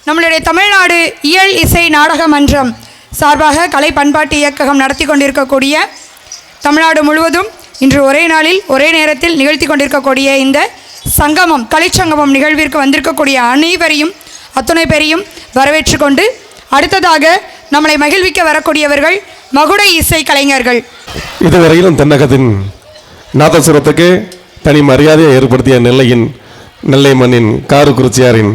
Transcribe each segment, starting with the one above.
நம்மளுடைய தமிழ்நாடு இயல் இசை நாடக மன்றம் சார்பாக கலை பண்பாட்டு இயக்ககம் நடத்தி கொண்டிருக்கக்கூடிய தமிழ்நாடு முழுவதும் இன்று ஒரே நாளில் ஒரே நேரத்தில் நிகழ்த்தி கொண்டிருக்கக்கூடிய இந்த சங்கமம் கலைச்சங்கமம் நிகழ்விற்கு வந்திருக்கக்கூடிய அனைவரையும் அத்துணை பேரையும் வரவேற்று கொண்டு அடுத்ததாக நம்மளை மகிழ்விக்க வரக்கூடியவர்கள் மகுட இசை கலைஞர்கள். இதுவரையிலும் தென்னகத்தின் நாதசுரத்துக்கு தனி மரியாதையை ஏற்படுத்திய நெல்லை மண்ணின் காரக்குறிச்சியாரின்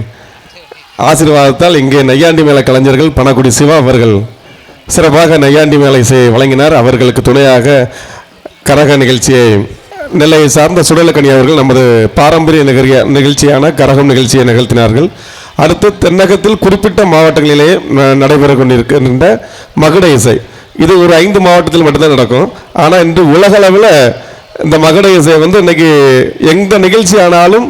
ஆசீர்வாதத்தால் இங்கே நையாண்டி மேள கலைஞர்கள் பணக்குடி சிவா அவர்கள் சிறப்பாக நையாண்டி மேள இசையை வழங்கினார். அவர்களுக்கு துணையாக கரக நிகழ்ச்சியை நெல்லையை சார்ந்த சுடலக்கணி அவர்கள் நமது பாரம்பரிய நிகழ்ச்சியான கரகம் நிகழ்ச்சியை நிகழ்த்தினார்கள். அடுத்து தென்னகத்தில் குறிப்பிட்ட மாவட்டங்களிலேயே நடைபெற கொண்டிருக்கின்ற மகுட இசை இது ஒரு 5 மாவட்டத்தில் மட்டும்தான் நடக்கும். ஆனால் இன்று உலகளவில் இந்த மகுட இசை இன்னைக்கு எந்த நிகழ்ச்சி ஆனாலும்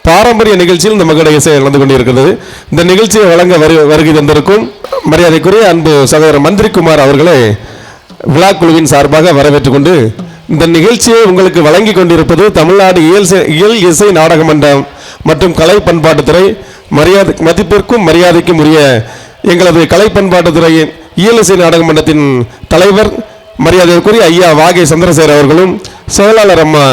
பாரம்பரிய நிகழ்ச்சியில் இந்த மகுட இசை நடந்து கொண்டிருக்கிறது. இந்த நிகழ்ச்சியை வழங்க வருகை தந்திருக்கும் மரியாதைக்குரிய அன்பு சகோதரர் மந்திரிக்குமார் அவர்களை விழா குழுவின் சார்பாக வரவேற்றுக் கொண்டு இந்த நிகழ்ச்சியை உங்களுக்கு வழங்கி கொண்டிருப்பது தமிழ்நாடு இயல் இசை நாடக மன்றம் மற்றும் கலை பண்பாட்டுத்துறை மதிப்பிற்கும் மரியாதைக்கும் உரிய எங்களது கலை பண்பாட்டுத்துறையின் இயல் இசை நாடக மன்றத்தின் தலைவர் மரியாதைக்குரிய ஐயா வாகை சந்திரசேகர் அவர்களும் செயலாளர் அம்மா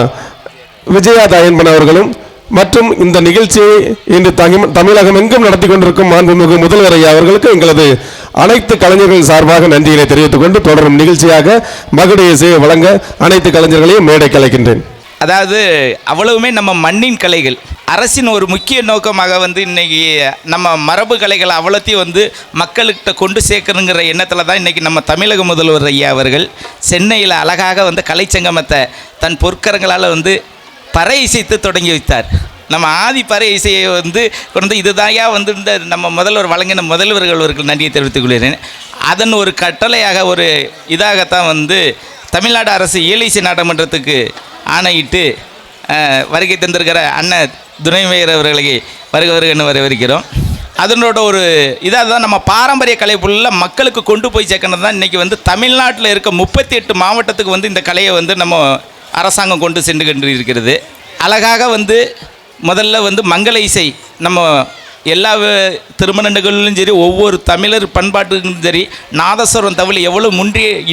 விஜயா தாயன்பன் அவர்களும் மற்றும் இந்த நிகழ்ச்சியை இன்று தமிழகம் எங்கும் நடத்தி கொண்டிருக்கும் மாண்புமிகு முதல்வர் ஐயா அவர்களுக்கு எங்களது அனைத்து கலைஞர்கள் சார்பாக நன்றியினை தெரிவித்துக் கொண்டு தொடரும் நிகழ்ச்சியாக மகுட இசையை வழங்க அனைத்து கலைஞர்களையும் மேடை கலைக்கின்றேன். அதாவது அவ்வளவுமே நம்ம மண்ணின் கலைகள் அரசின் ஒரு முக்கிய நோக்கமாக இன்னைக்கு நம்ம மரபு கலைகளை அவ்வளோத்தையும் மக்கள்கிட்ட கொண்டு சேர்க்கணுங்கிற எண்ணத்தில் தான் இன்றைக்கி நம்ம தமிழக முதல்வர் ஐயா அவர்கள் சென்னையில் அழகாக கலைச்சங்கமத்தை தன் பொற்கரங்களால் பறை இசைத்து தொடங்கி வைத்தார். நம்ம ஆதி பறை இசையை கொண்டு இதுதாயா இந்த நம்ம முதல்வர் வழங்கின முதல்வர்களுக்கு நன்றியை தெரிவித்துக் கொள்கிறேன். அதன் ஒரு கட்டளையாக ஒரு இதாகத்தான் தமிழ்நாடு அரசு இயல் இசை நாடகமன்றத்துக்கு ஆணையிட்டு வருகை தந்திருக்கிற அண்ணன் துணைமையர் அவர்களை வருகன்னு வரவேற்கிறோம். அதனோட ஒரு இதாக தான் நம்ம பாரம்பரிய கலை ஃபுல்லாக மக்களுக்கு கொண்டு போய் சேர்க்கணும் தான் இன்றைக்கி தமிழ்நாட்டில் இருக்க 38 மாவட்டத்துக்கு இந்த கலையை நம்ம அரசாங்கம் கொண்டு சென்று கொண்டு இருக்கிறது. அழகாக முதல்ல மங்கள இசை நம்ம எல்லா திருமண நிகழ்வுகளும் சரி ஒவ்வொரு தமிழர் பண்பாட்டுக்கும் சரி நாதஸ்வரம் தவிர எவ்வளோ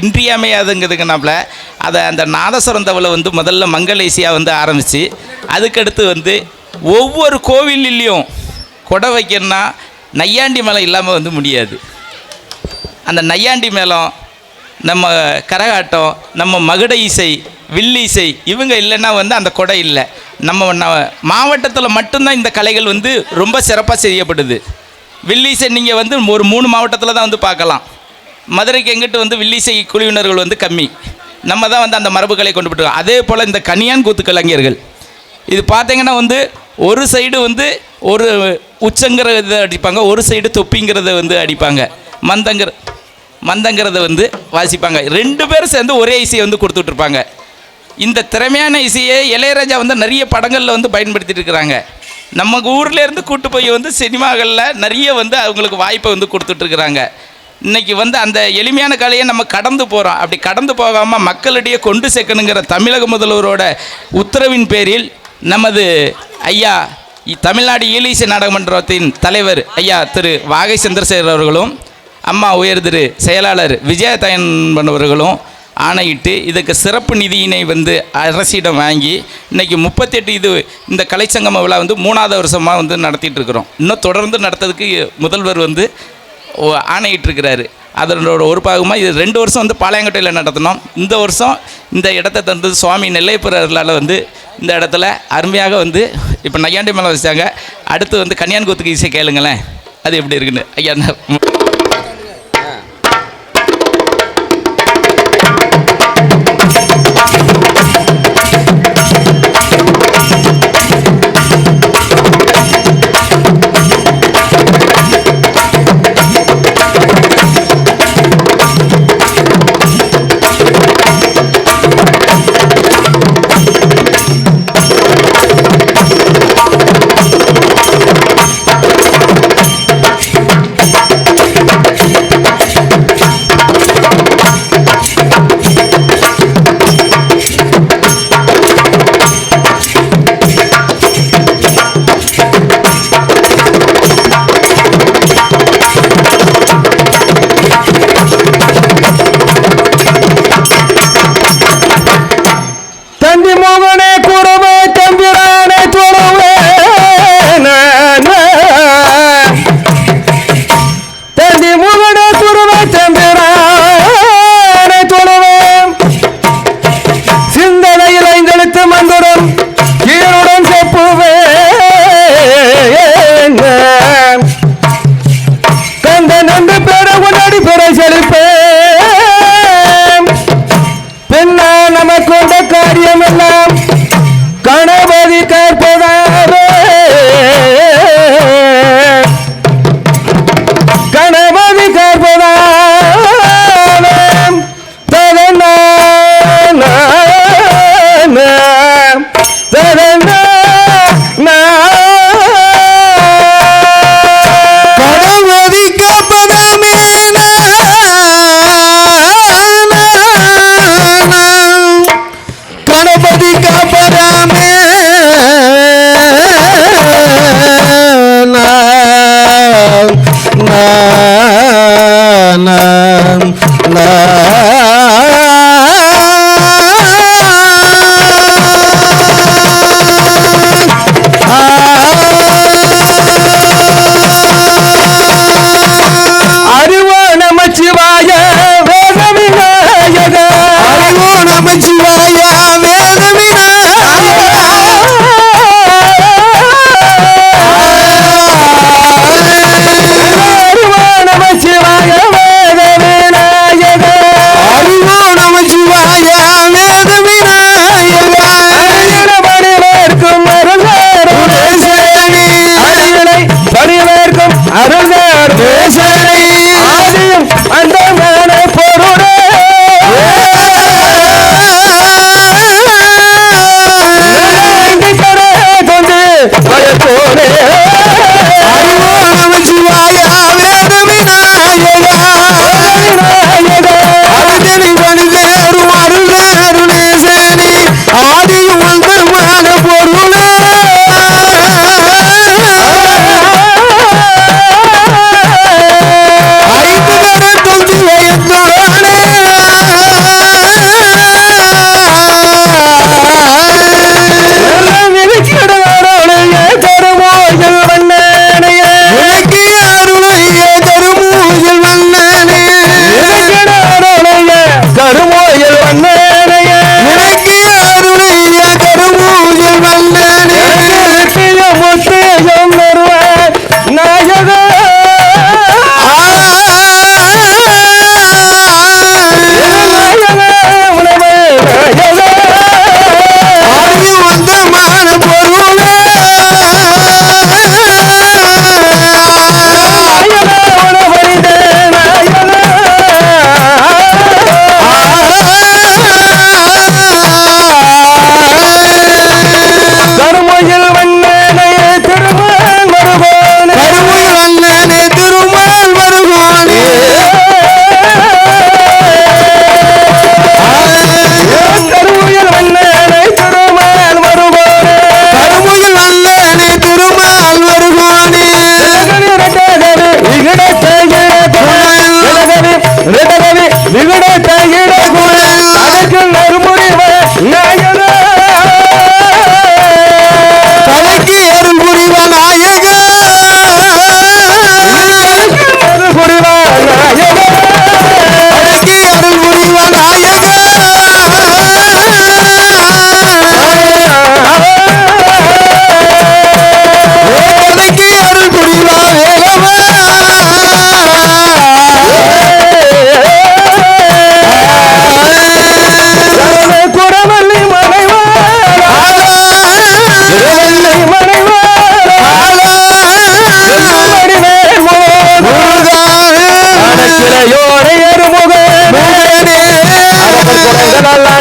இன்றியமையாதுங்கிறதுக்குனால அதை அந்த நாதஸ்வரம் தவிர முதல்ல மங்கள இசையாக ஆரம்பித்து அதுக்கடுத்து ஒவ்வொரு கோவில்லையும் கொடை வைக்கணும்னா நையாண்டி மேளம் இல்லாமல் முடியாது. அந்த நையாண்டி மேளம் நம்ம கரகாட்டம் நம்ம மகுட இசை வில்லி இசை இவங்க இல்லைன்னா அந்த கொடை இல்லை. நம்ம மாவட்டத்தில் மட்டும்தான் இந்த கலைகள் ரொம்ப சிறப்பாக செய்யப்படுது. வில்லி இசை நீங்கள் ஒரு 3 மாவட்டத்தில் தான் பார்க்கலாம். மதுரைக்கு எங்கிட்ட வில்லி இசை குழுவினர்கள் கம்மி. நம்ம தான் அந்த மரபு கலை கொண்டு போட்டுருக்கோம். அதே போல் இந்த கனியான் கூத்து கலைஞர்கள் இது பார்த்தீங்கன்னா ஒரு சைடு ஒரு உச்சங்கிறத அடிப்பாங்க, ஒரு சைடு தொப்பிங்கிறத அடிப்பாங்க, மந்தங்கிறத வாசிப்பாங்க. 2 பேரும் சேர்ந்து ஒரே இசையை கொடுத்துட்ருப்பாங்க. இந்த திறமையான இசையை இளையராஜா நிறைய படங்களில் பயன்படுத்திட்டு இருக்கிறாங்க. நம்ம ஊர்லேருந்து கூட்டு போய் சினிமாக்களில் நிறைய அவங்களுக்கு வாய்ப்பை கொடுத்துட்ருக்குறாங்க. இன்றைக்கி அந்த எளிமையான கலையை நம்ம கடந்து போகிறோம். அப்படி கடந்து போகாமல் மக்களிடையே கொண்டு சேர்க்கணுங்கிற தமிழக முதல்வரோட உத்தரவின் பேரில் நமது ஐயா தமிழ்நாடு இயல் இசை நாடகமன்றத்தின் தலைவர் ஐயா திரு வாகை சந்திரசேகர் அவர்களும் அம்மா உயர் திரு செயலாளர் விஜயா தாயன்பன் அவர்களும் ஆணையிட்டு இதுக்கு சிறப்பு நிதியினை அரசிடம் வாங்கி இன்றைக்கி 38 இந்த கலைச்சங்கம விழா 3ஆவது வருஷமாக நடத்திட்டு இருக்கிறோம். இன்னும் தொடர்ந்து நடத்துறதுக்கு முதல்வர் ஆணையிட்டிருக்கிறாரு. அதனோட ஒரு பாகமாக இது 2 வருஷம் பாளையங்கோட்டையில் நடத்தினோம். இந்த வருஷம் இந்த இடத்த தந்தது சுவாமி நெல்லையப்பரால் இந்த இடத்துல அருமையாக இப்போ நையாண்டி மேளம் வச்சாங்க. அடுத்து கன்னியான் கூத்துக்கு இசை கேளுங்களேன் அது எப்படி இருக்குன்னு ஐயா.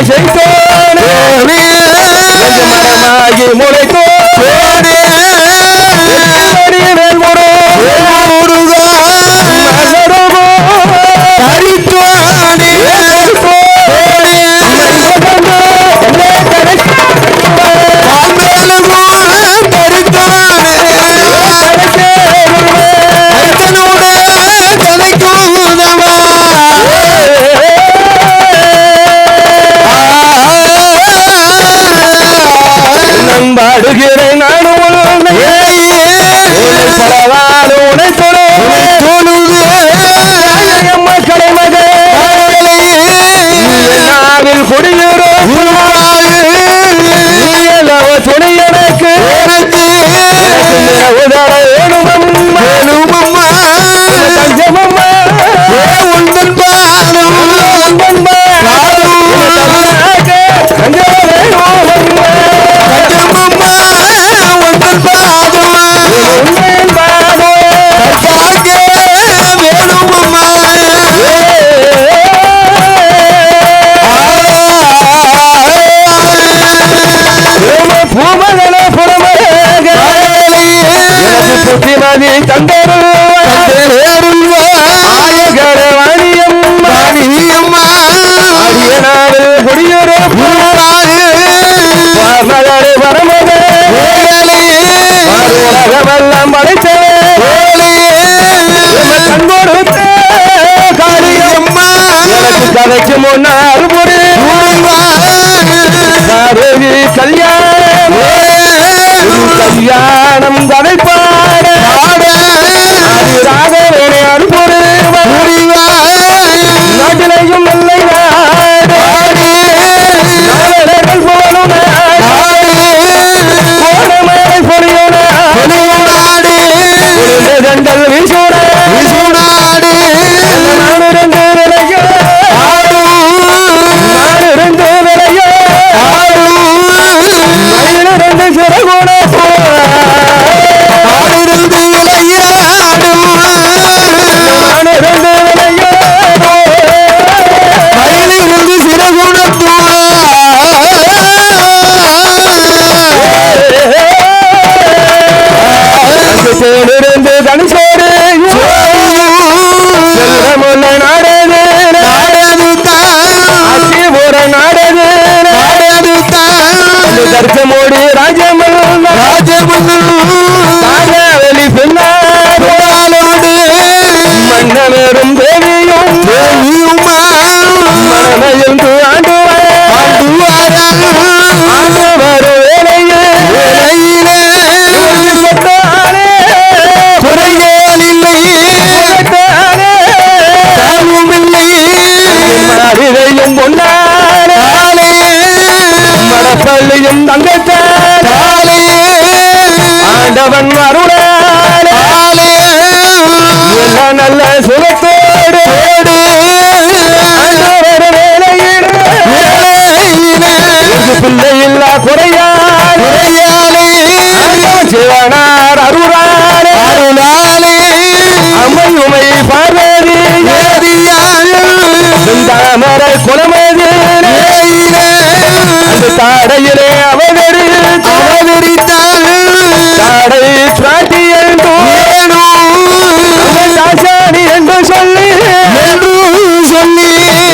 செய்தோனே மரமாகி முளைத்தோனே பாடுகிறேன் நானும் பலவாறு உனை மக்களை மகனாவில் குடிகிறோம் துணை எனக்கு உதர வேணுமம்மா தஞ்சமம்மா உந்தன் பாலும் கதைக்கு முன்னால் கல்யாணம் கதை பாட நாட்டிலையும் நல்லை நாடு வீசூடாடு தனிசோடு செல்வமுள்ள நாடது ஆட்சி போற நாடது தர்க்கமோடி ராஜமல்லி பெண்ணாரோடு மன்னவரும் தேவியும் மனமையும் ஆண்டு வரும் வேலையிலே மறிதையும் பொன்னாலே மடப்பள்ளியும் தங்கத்தாலே ஆண்டவன் அருளாலே எல்லாம் நல்ல சுகத்தோடு வேலையில் பிள்ளை இல்லா குறையாலே சிவனார் அருளாலே அம்மையுமை பார்வதி தாமரை குலமதி அந்த தாடையிலே அவதரித்தாள் தாடை பிராட்டி தாசாணி என்று சொல்லி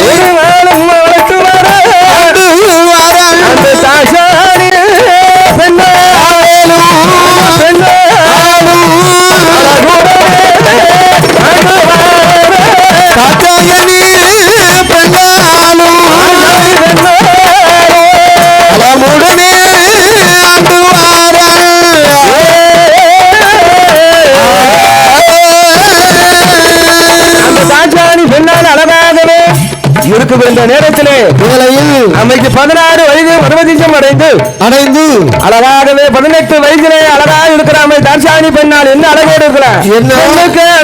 ஒரு நாளும் வளர்த்து வர அந்த தாசாணி இருக்க வேண்டிய நேரத்திலே அம்மைக்கு 16 வயது பரவதிசம் அடைந்து அழகாகவே 18 வயதிலே அழகாக இருக்கிற அம்மை தாட்சாணி பெண்ணால் என்ன அழகோடு இருக்கிறார்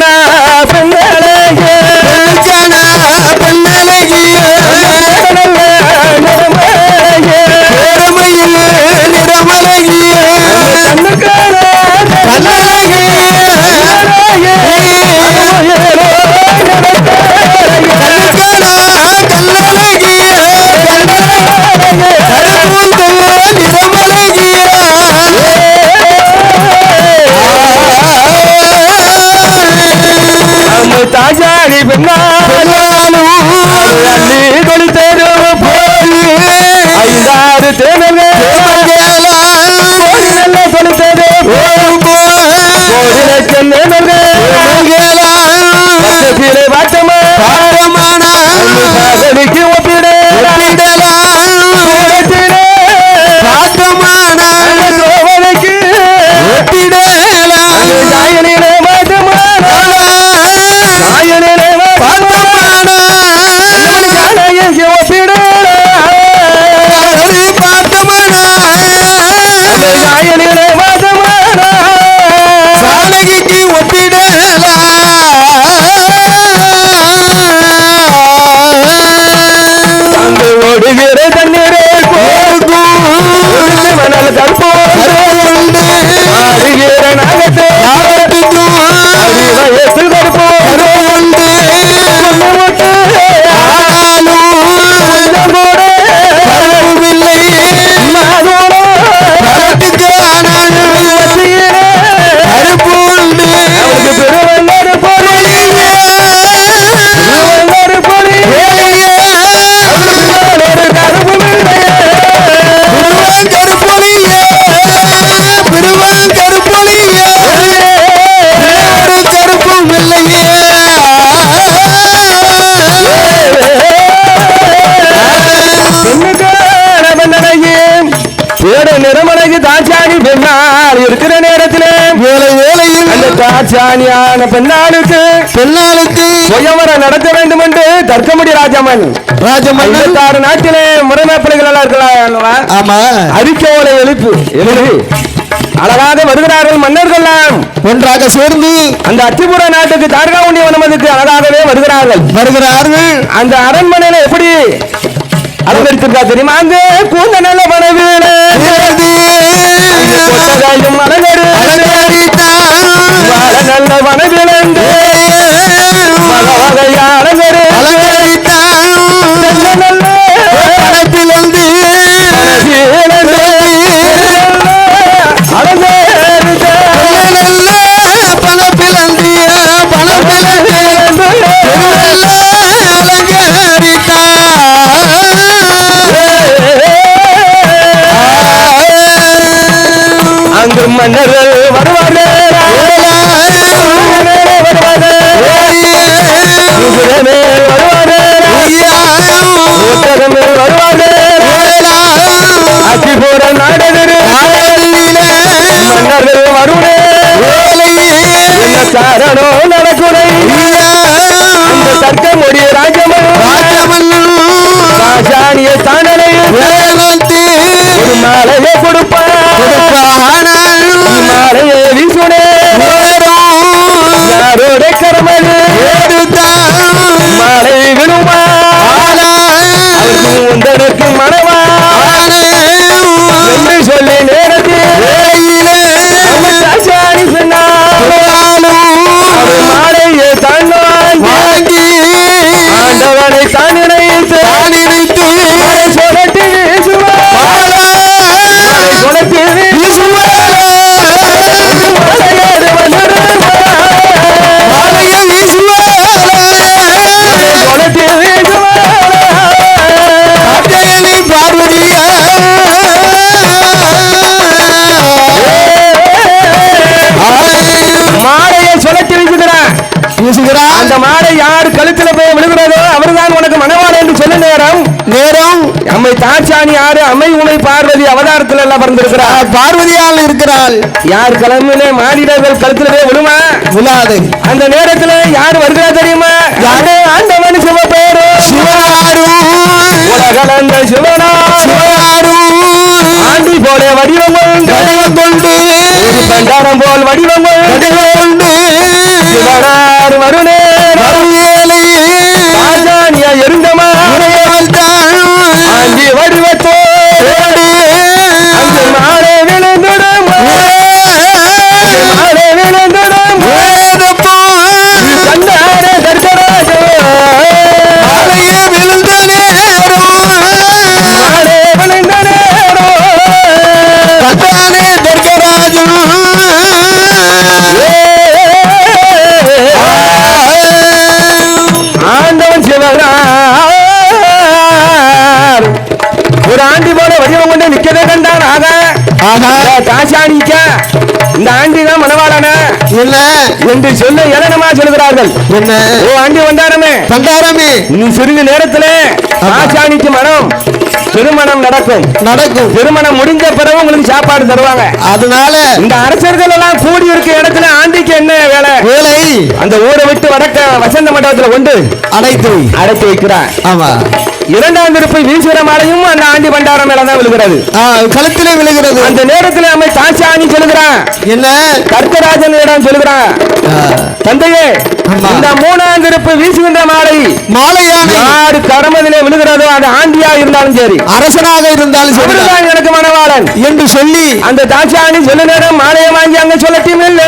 நிறமலைக்கு தாட்சாணி பெண்ணால் இருக்கிற நேரத்திலே வேலையில் அந்த தாட்சாணியான பெண்ணாளுக்கு சுயவரம் நடத்த வேண்டும் என்று தர்க்கமுடி ராஜமன் 56 நாட்டிலே முறைமைப்படைகள் எல்லாம் இருக்கலாம். ஆமா, அறிக்கையோட எழுப்பி அழகாக வருகிறார்கள் மன்னர்கள் ஒன்றாக சேர்ந்து அந்த அத்திபுர நாட்டுக்கு தார்காவுண்டி வனமதுக்கு அழகாகவே வருகிறார்கள். அந்த அரண்மனையில எப்படி அலங்கரித்திருக்கா தெரியுமா? அங்கே கூந்த நல்ல பணவீடு நல்ல பணவீடு மன்னர்கள் வருவார்கள் அத்திபுரம் நாடகரு மன்னர்கள் வருவனே காரணோ நடக்குறை இந்த தர்க்கமுடி ராஜமன் ராஜானிய தாண்டனையில் ஒரு மாலையை கொடுப்பான் மாலையை வீசுனே யாரோட கரமல் மாலை விழுமா உந்தனுக்கு மனவா என்று சொல்லி நேரத்தில் மாலையை தாண்டான் ஆண்டவனை தான் நினைத்து சொல்லட்டி அந்த மாலை யார் கழுத்துல போய் விழுகிறதோ அவர்தான் உனக்கு மனவாளன் என்று சொல்ல நேரம் அம்மை தாட்சாணி யாரு? அம்மை உமை பார்வதி அவதாரத்தில் எல்லாம் பிறந்திருக்கிறார். பார்வதியால் இருக்கிறாள். யார் கிளம்பிலே மாநிலர்கள் கழுத்துல போய் விழுமா? விழாது. அந்த நேரத்தில் யார் வருகிறா தெரியுமா? யாரு? ஆண்டவன் சிவபேரு உலகளந்த சிவனாரு ஆண்டி போல வடிவம் கொண்டு பண்டாரம் போல் வடிவம் கொண்டு சிவனார் வருணே ராஜானியா எருந்தமா ஆண்டி வடிவத்தோ அந்த மாலை விழுந்துடும் கண்டார தர்கராஜ மாலையே விழுந்த நேரம் மாலை விழுந்த நேரம் கண்டானே தர்கராஜ ஆண்டவன் சிவனார் ஒரு ஆண்டி போல வடிவம் கொண்டு நிக்கவே கண்டான். தாசாணிக்க இந்த ஆண்டி தான் மனவாளன என்ன என்று சொல்ல ஏளனமா சொல்கிறார்கள். என்ன ஓ ஆண்டி வந்தாரமே நீ சிறிது நேரத்தில் தாசாணிக்கு மனம் திருமணம் நடக்கும். திருமணம் முடிஞ்ச பிறகு உங்களுக்கு சாப்பாடு தருவாங்க. அதனால இந்த அரசர்கள் எல்லாம் கூடி இருக்க இடத்துல ஆண்டிக்கு என்ன வேலை? அந்த ஊரை விட்டு வடக்க வசந்த மண்டபத்தில் கொண்டு அடைத்து வைக்கிறார். ஆமா, இரண்டாம் திருப்பி வீசுகிற மாலையும் அந்த ஆண்டி பண்டாரம் மேலதான் விழுகிறது, கழுத்திலே விழுகிறது. அந்த நேரத்தில் அம்மை தாட்சாணி சொல்லுகிறான். என்ன? கர்த்தராஜனிடம் சொல்லுகிறான், தந்தையே இந்த மூணாம் திருப்பு வீசுகின்ற மாலையான யாரு கடமதிலே விழுகிறதோ அது ஆண்டியா இருந்தாலும் சரி அரசனாக இருந்தாலும் சரி எனக்கு மனவாளன் என்று சொல்லி அந்த தாட்சாணி சொல்ல நேரம் மாலையை வாங்கி அங்க சொல்லட்டும் இல்ல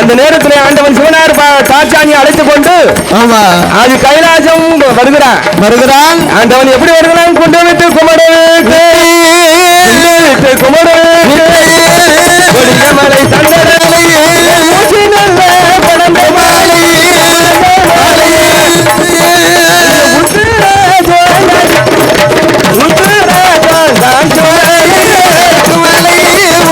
அந்த நேரத்தில் ஆண்டவன் சிவனார் தாட்சாணி அழைத்துக் கொண்டு ஆமா அது கைலாசம் வருகிறான் வருகிறான் ஆண்டவன் எப்படி வருகிறான் கொண்டு வைத்து குமரவே